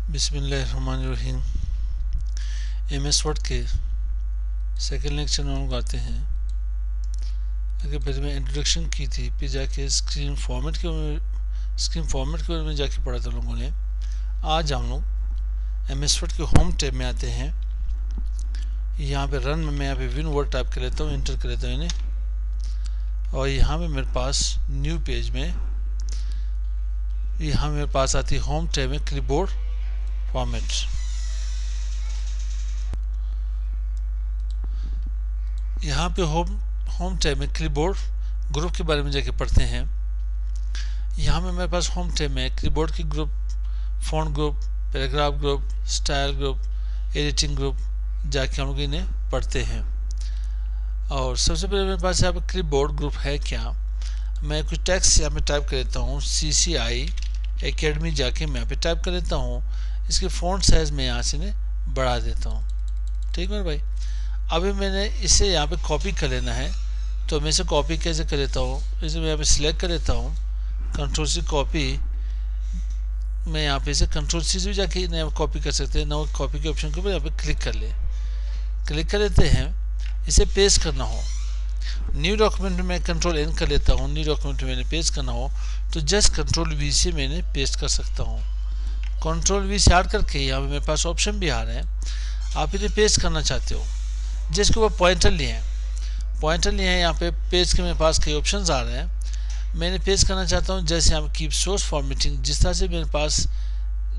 बिस्मिल्लाहिर्रहमानिर्रहीम। MS word के second lecture में हम लोग आते हैं। अगर पहले मैं इंट्रोडक्शन की थी, फिर जाके स्क्रीन फॉर्मेट के बारे में जाके पढ़ा था लोगों ने। आज हम लोग MS वर्ड के होम टैब में आते हैं। यहाँ पे रन में मैं यहाँ पे विन वर्ड टाइप कर लेता हूँ, इंटर कर लेता हूँ इन्हें, और यहाँ पे मेरे पास न्यू पेज में यहाँ मेरे पास आती है होम टैब में क्लिपबोर्ड फॉर्मेट। यहाँ पे होम टैब में क्लिपबोर्ड ग्रुप के बारे में जाके पढ़ते हैं। यहाँ में मेरे पास होम टैब में क्लिपबोर्ड की group, font group, paragraph group, style group, editing group जाके हम लोग इन्हें पढ़ते हैं। और सबसे पहले मेरे पास यहाँ पे क्लिपबोर्ड ग्रुप है क्या, मैं कुछ टेक्स्ट यहाँ पे टाइप कर देता हूँ। CCI एकेडमी जाके मैं यहाँ पे टाइप कर देता हूँ। इसके फ़ॉन्ट साइज़ में यहाँ से इन्हें बढ़ा देता हूँ। ठीक है मेरे भाई। अभी मैंने इसे यहाँ पे कॉपी कर लेना है, तो मैं इसे कॉपी कैसे कर लेता हूँ, इसे मैं यहाँ पे सिलेक्ट कर लेता हूँ, Ctrl+C कॉपी। मैं यहाँ पे इसे Ctrl+C से भी जाके यहाँ कॉपी कर सकते हैं। ना कॉपी के ऑप्शन के ऊपर यहाँ पे क्लिक कर लेते हैं। इसे पेस्ट करना हो, न्यू डॉक्यूमेंट में मैं Ctrl+N कर लेता हूँ। न्यू डॉक्यूमेंट में मैंने पेस्ट करना हो तो जस्ट Ctrl+V से मैंने पेस्ट कर सकता हूँ। Ctrl+V से हट करके यहाँ पे मेरे पास ऑप्शन भी आ रहे हैं। आप इन्हें पेस्ट करना चाहते हो, जिसके ऊपर पॉइंटर लिए हैं यहाँ पे पेज के मेरे पास कई ऑप्शंस आ रहे हैं। मैंने पेस्ट करना चाहता हूँ, जैसे यहाँ पे कीप सोर्स फॉर्मेटिंग, जिस तरह से मेरे पास,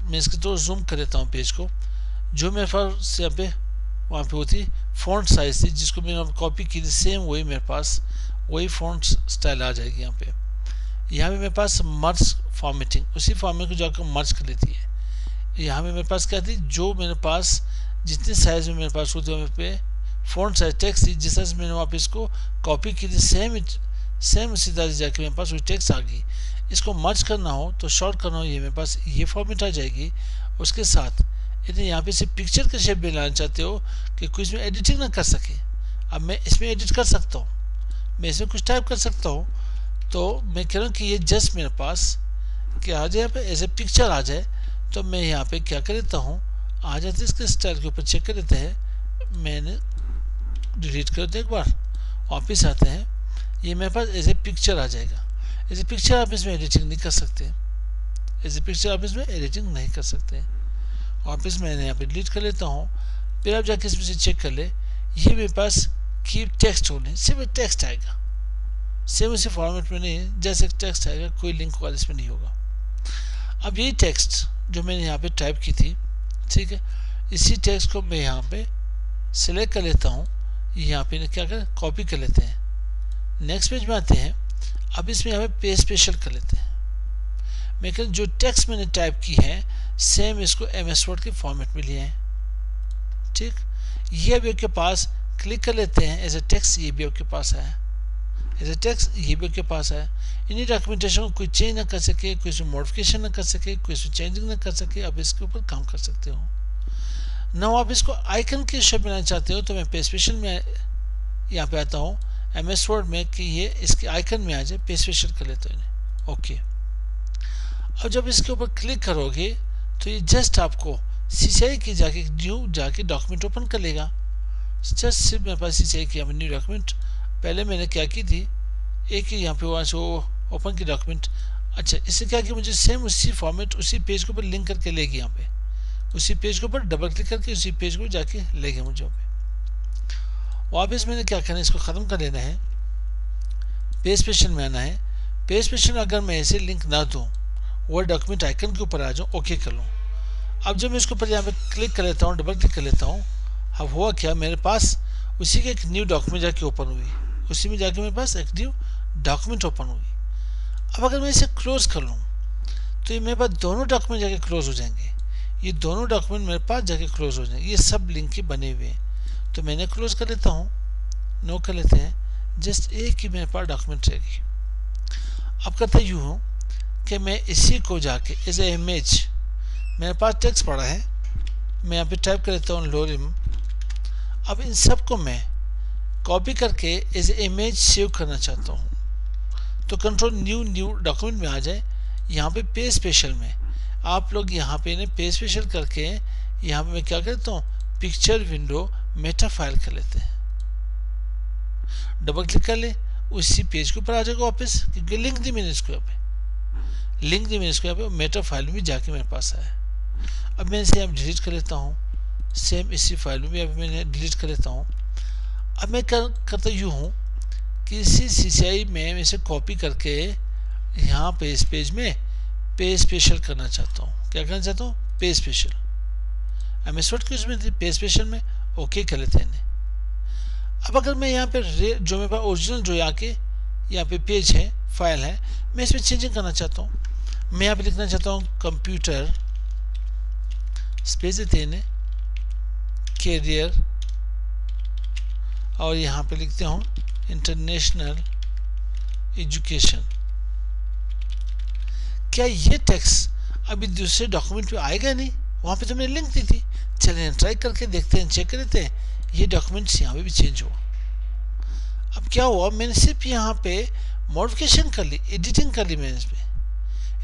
मैं इसके तो जूम कर देता हूँ पेज को, जो मेरे पास यहाँ पे वहाँ पे होती फ़ॉन्ट साइज थी जिसको मैंने कॉपी की थी, सेम वही मेरे पास वही फ़ॉन्ट स्टाइल आ जाएगी। यहाँ पे मेरे पास मर्ज फॉर्मेटिंग, उसी फॉर्मेट को जाकर मर्ज कर लेती है। यहाँ पे मेरे पास क्या थी, जो मेरे पास जितने साइज में मेरे पास होती वहाँ पे फ़ॉन्ट साइज टेक्स्ट थी, जिस तरह से मैंने वहाँ पे इसको कॉपी की थी, सेम उसी तरह से जाके मेरे पास वही टेक्स्ट आ गई। इसको मर्ज करना हो तो शॉर्ट करना हो, ये मेरे पास ये फॉर्मेट आ जाएगी। उसके साथ यदि यहाँ पे से पिक्चर के शेप में लाना चाहते हो कि कोई इसमें एडिटिंग ना कर सके, अब मैं इसमें एडिट कर सकता हूँ, मैं इसमें कुछ टाइप कर सकता हूँ। तो मैं कह रहा हूँ कि ये जस्ट मेरे पास क्या आ जाए, यहाँ पे ऐसे पिक्चर आ जाए, तो मैं यहाँ पे क्या कर देता हूँ, आ जाते हैं इसके स्टाइल के ऊपर चेक कर देते हैं। मैंने डिलीट कर दिया, एक बार वापस आते हैं, ये मेरे पास ऐसे पिक्चर आ जाएगा। ऐसे पिक्चर आप इसमें एडिटिंग नहीं कर सकते, ऐसे पिक्चर आप इसमें एडिटिंग नहीं कर सकते। वापस मैंने यहाँ पे डिलीट कर लेता हूँ। फिर आप जाके इसमें से चेक कर ले, ये मेरे पास कीप टेक्स्ट होने, सिर्फ टेक्स्ट आएगा, सेम उसी फॉर्मेट में नहीं, जैसे टेक्स्ट आएगा, कोई लिंक वाला इसमें नहीं होगा। अब यही टेक्स्ट जो मैंने यहाँ पे टाइप की थी, ठीक है, इसी टेक्स्ट को मैं यहाँ पे सिलेक्ट कर लेता हूँ। यहाँ पे क्या कर कॉपी कर लेते हैं। नेक्स्ट पेज में आते हैं। अब इसमें यहाँ पे पेज स्पेशल कर लेते हैं। मैं कह जो टेक्स्ट मैंने टाइप की है, सेम इसको MS वर्ड के फॉर्मेट में लिए हैं। ठीक, ये भी आपके पास क्लिक कर लेते हैं। एज ए टेक्स्ट ये भी आपके पास है, एज ए टेक्स्ट ये भी आपके पास है। इन्हीं डॉक्यूमेंटेशन को कोई चेंज ना कर सके, कोई इसमें मॉडिफिकेशन ना कर सके, कोई इसमें चेंजिंग ना कर सके, आप इसके ऊपर काम कर सकते हो ना। आप इसको आइकन के शेप बनाना चाहते हो तो मैं पेज स्पेशल में यहाँ पे आता हूँ MS वर्ड में कि ये इसके आइकन में आ जाए, पेज स्पेशल कर लेते हो। ओके, अब जब इसके ऊपर क्लिक करोगे तो ये जस्ट आपको CCI की जाके डॉक्यूमेंट ओपन कर लेगा। जस्ट सिर्फ मेरे पास CCI की न्यू डॉक्यूमेंट, पहले मैंने क्या की थी, एक ही यहाँ पे वहाँ से वो ओपन की डॉक्यूमेंट। अच्छा, इससे क्या कि मुझे सेम उसी फॉर्मेट उसी पेज के ऊपर लिंक करके लेगी। यहाँ पे उसी पेज के ऊपर डबल क्लिक करके उसी पेज को जाके ले गए मुझे पे। वापस मैंने क्या करना है, इसको ख़त्म कर लेना है, पेज स्पेशल में आना है। पेज स्पेशल में अगर मैं ऐसे लिंक ना दूँ, वर्ड डॉक्यूमेंट आइकन के ऊपर आ जाऊँ, ओके कर लूँ। अब जब मैं इसके ऊपर यहाँ पे क्लिक कर लेता हूँ, डबल क्लिक कर लेता हूँ, अब हुआ क्या, मेरे पास उसी के एक न्यू डॉक्यूमेंट जाके ओपन हुई, उसी में जाके मेरे पास एक न्यू डॉक्यूमेंट ओपन हुई। अब अगर मैं इसे क्लोज कर लूँ तो ये मेरे पास दोनों डॉक्यूमेंट जाके क्लोज हो जाएंगे। ये दोनों डॉक्यूमेंट मेरे पास जाके क्लोज हो जाएंगे, ये सब लिंक के बने हुए हैं। तो मैंने क्लोज कर लेता हूँ, नो कर लेते हैं, जस्ट एक ही मेरे पास डॉक्यूमेंट रहेगी। अब करता यूँ हूँ कि मैं इसी को जाके एज ए इमेज, मेरे पास टेक्स्ट पड़ा है, मैं यहाँ पे टाइप कर लेता हूँ लोरिम। अब इन सब को मैं कॉपी करके एज ए इमेज सेव करना चाहता हूँ, तो कंट्रोल न्यू डॉक्यूमेंट में आ जाए, यहाँ पे पेज स्पेशल में आप लोग यहाँ पे इन्हें पेज स्पेशल करके यहाँ पे मैं क्या करता हूँ, पिक्चर विंडो मेटा फाइल कर लेते हैं, डबल क्लिक कर ले, उसी पेज के ऊपर आ जाएगा वापस, क्योंकि लिंक दी मैंने इसको यहाँ पे, लिंक दी मैंने इसको यहाँ पे, मेटा फाइल में भी जाके मेरे पास आया। अब मैं इसे यहाँ डिलीट कर लेता हूँ, सेम इसी फाइल में भी अभी मैंने डिलीट कर लेता हूँ। अब मैं करता यूँ हूँ कि इसी CCI में इसे कॉपी करके यहाँ पे इस पेज में पेज स्पेशल करना चाहता हूँ। क्या करना चाहता हूँ, पेज स्पेशल। अब इस वक्त किस में थी, पेज स्पेशल में, ओके कर लेते हैं। अब अगर मैं यहाँ पे जो मेरे पास ओरिजिनल जो यहाँ पे पेज है, फाइल है, मैं इसमें चेंजिंग करना चाहता हूँ। मैं यहाँ पे लिखना चाहता हूँ कंप्यूटर स्पेस देते हैं कैरियर, और यहाँ पे लिखते हूँ इंटरनेशनल एजुकेशन। क्या ये टेक्स्ट अभी दूसरे डॉक्यूमेंट में आएगा नहीं, वहाँ पे तो मैंने लिंक दी थी। चलिए ट्राई करके देखते हैं, चेक कर लेते हैं, ये डॉक्यूमेंट्स यहाँ पे भी चेंज हुआ। अब क्या हुआ, मैंने सिर्फ यहाँ पे मॉडिफिकेशन कर ली, एडिटिंग कर ली, मैंने इस पर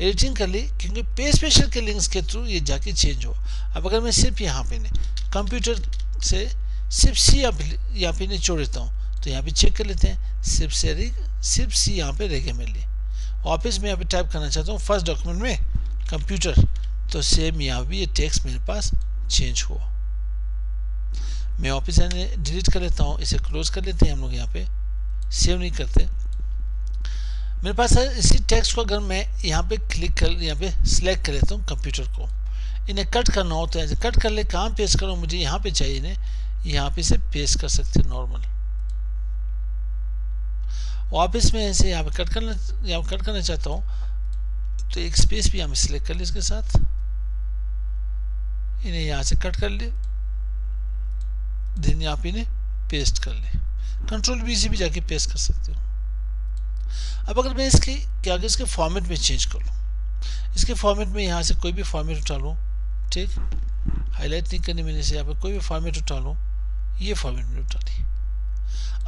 एडिटिंग कर ली, क्योंकि पेज स्पेशल के लिंक्स के थ्रू ये जाके चेंज हुआ। अब अगर मैं सिर्फ यहाँ पे कंप्यूटर से सिर्फ सी यहाँ पे निचोड़ देता हूँ, तो यहाँ पे चेक कर लेते हैं, सिर्फ सी यहाँ पे रह गया मेरे लिए। वापस मैं यहाँ पे टाइप करना चाहता हूँ फर्स्ट डॉक्यूमेंट में कंप्यूटर, तो सेम यहाँ भी ये टेक्स्ट मेरे पास चेंज हुआ। मैं वापस डिलीट कर लेता हूँ, इसे क्लोज कर लेते हैं हम लोग, यहाँ पे सेव नहीं करते। मेरे पास है इसी टेक्स्ट को अगर मैं यहाँ पे क्लिक कर, यहाँ पे सिलेक्ट कर लेता हूँ कंप्यूटर को, इन्हें कट करना होता है, कट कर ले, कहाँ पेस्ट करूँ, मुझे यहाँ पे चाहिए, इन्हें यहाँ पे से पेस्ट कर सकते हैं नॉर्मल। वापस मैं इसे यहाँ पे कट करना चाहता हूँ, तो एक स्पेस भी यहाँ पे सिलेक्ट कर ले, इसके साथ इन्हें यहाँ से कट कर ले, देन यहाँ पे इन्हें पेस्ट कर ले, कंट्रोल V से भी जाके पेस्ट कर सकते हो। अब अगर मैं इसके फॉर्मेट में चेंज कर लूँ, इसके फॉर्मेट में यहाँ से कोई भी फॉर्मेट उठा लूँ, ठीक, हाईलाइट नहीं करनी मैंने, से यहाँ पे कोई भी फॉर्मेट उठा लूँ, ये फॉर्मेट में उठा ली।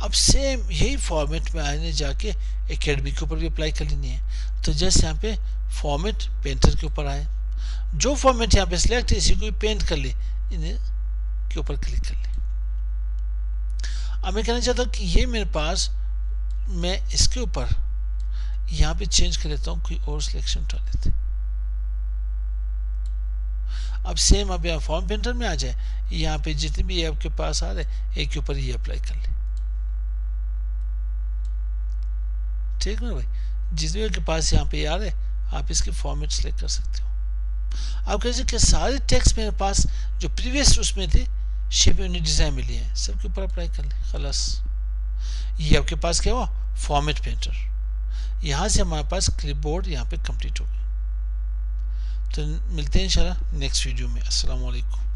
अब सेम यही फॉर्मेट में आने जाके एकेडमी के ऊपर भी अप्लाई कर लेनी है। तो जैसे यहाँ पे फॉर्मेट पेंटर के ऊपर आए, जो फॉर्मेट यहाँ पे सिलेक्ट है इसी को पेंट कर ले, इन्हें के ऊपर क्लिक कर ले। अब मैं कहना चाहता हूँ कि ये मेरे पास, मैं इसके ऊपर यहाँ पे चेंज कर लेता हूँ, कोई और सिलेक्शन उठा लेते। अब सेम अब यहाँ फॉर्म पेंटर में आ जाए, यहाँ पे जितने भी आपके पास आ रहे एक के ऊपर ये अप्लाई कर ले, ठीक है भाई, जितने के पास यहाँ पे आ रहे आप इसके फॉर्मेट सेलेक्ट कर सकते हो। आप कह सकते सारे टेक्स्ट मेरे पास जो प्रीवियस उसमें थे शेप यूनिट डिजाइन मिली है, सबके ऊपर अप्लाई कर ले, खलास। ये आपके पास क्या हुआ, फॉर्मेट पेंटर। यहाँ से हमारे पास क्लिपबोर्ड यहाँ पे कंप्लीट हो गया। तो मिलते हैं इंशाल्लाह नेक्स्ट वीडियो में। अस्सलाम वालेकुम।